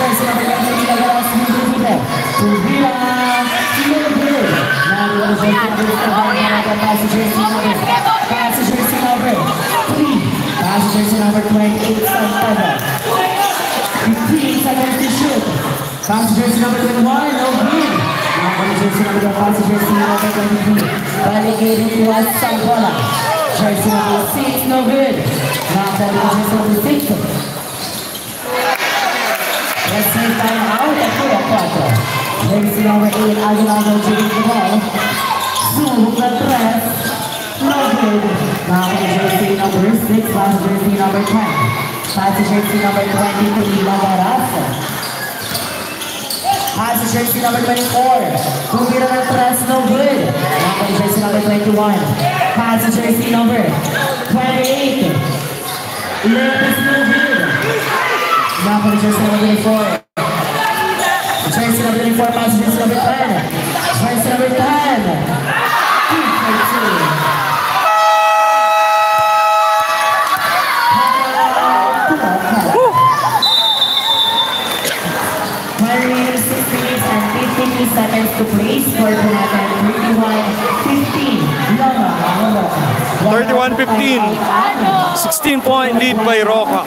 Jersey number 23, Lagaras, Mundurite. Tubira, Silver. Now we have jersey number 7, pass to jersey number 3. Pass to jersey number 28, Santana. 15 seconds to shoot. Pass to jersey number 21, no good. Now for the jersey number 1, pass to jersey number 23. Relegated to Santana. Jersey number 6, no good. Now for the jersey number 6. Let's see time out at 4-4. Jersey number 8, Aguinaldo taking the ball. Zoom the press. No good. Now for the jersey number 6, pass to jersey number 10. Pass to jersey number 23, Lagaras. Pass to jersey number 24. Tubira the press, no good. Now for the jersey number 21. Pass to jersey number 28. Lopez, no good. Now for the jersey number 24. Jersey number 24, pass to jersey number 10. Jersey number 10. 2-2. Seconds to play, score to natin 31-15. 16-point lead by Roca.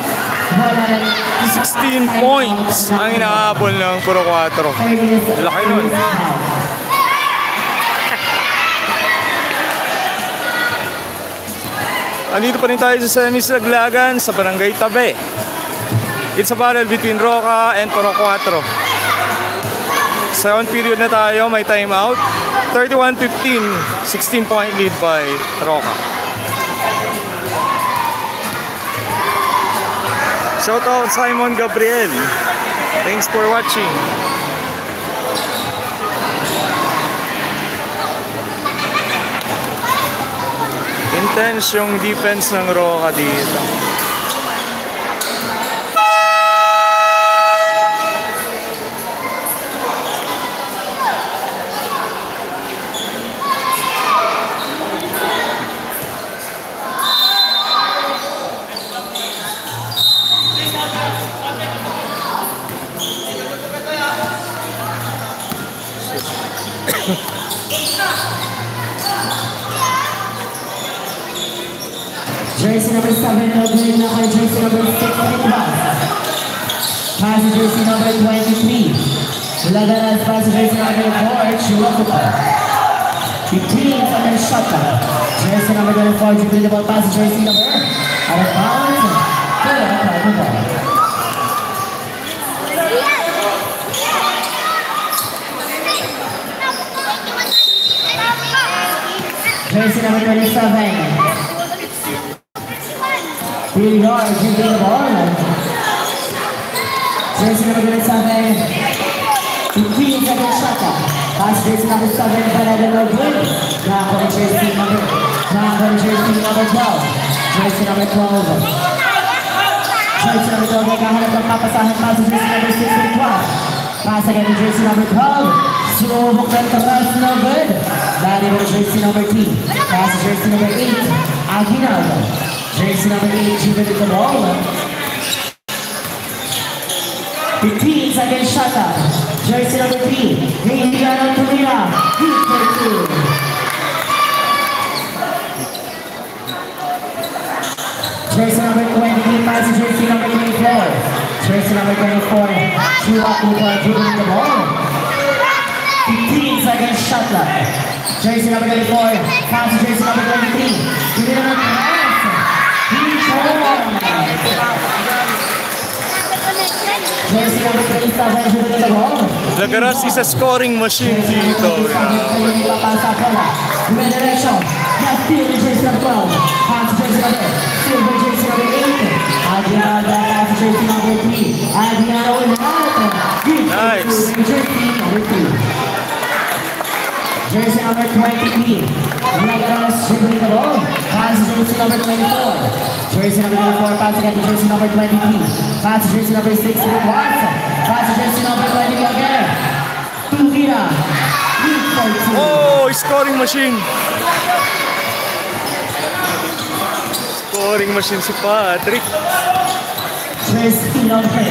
16 points ang inaabol ng Puro 4. Laki nun. Andito pa rin tayo sa semis Laglagan sa Barangay Tabe. It's a battle between Roca and Puro 4. Second period na tayo, may timeout. 31-15, 16-point lead by Roca. Shout out Simon Gabriel. Thanks for watching. Intense yung defense ng Roca dito. Jersey number 7, no good na kay jersey number 6, pass to jersey number 23. Lagaras, pass to jersey number 4, Chihuahua. 15 seconds shot. Jersey number 24, dribble the ball, pass to jersey number out of bounds. Good on the ball. Jersey number 27. Really hard, dribbling the ball. Jersey number 27. 15 seconds shot. Pass jersey number 7, Panada no good. Now for the jersey number 12. Jersey number 12. Jersey number 12, naghahanap ng papasahan. Pass jersey number 6 and 12. Pass again to jersey number 12. Subok ng tapas, no good. Dali for the jersey number 3. Pass jersey number 8, Aguinaldo. Jersey number 8, dribbling the ball. 15 seconds shot. Jersey number 3, Indiana Tubira. Good for 2. Jersey number 20, pass jersey number 24. Jersey number 24, Chihuahua dribbling the ball. 15 seconds shot. Jersey number 24, pass jersey number 23. Tubira na pass. Jersey number 27, dribbling the ball. Lagaras is a scoring machine dito. Direction. Now steal the jersey number 12. Pass jersey number. Silver jersey number 8. Adriana pass jersey number 3. Adriana will have. Nice. Jersey number 2. Jersey number 23. Lagaras dribbling the ball. Pass jersey number 24. Jersey number 24. Pass again to jersey number 23. Pass jersey number 6 to the Watson. Pass jersey number 20 again. Tubira. Oh, scoring machine. Scoring machine si Patrick. Jersey number.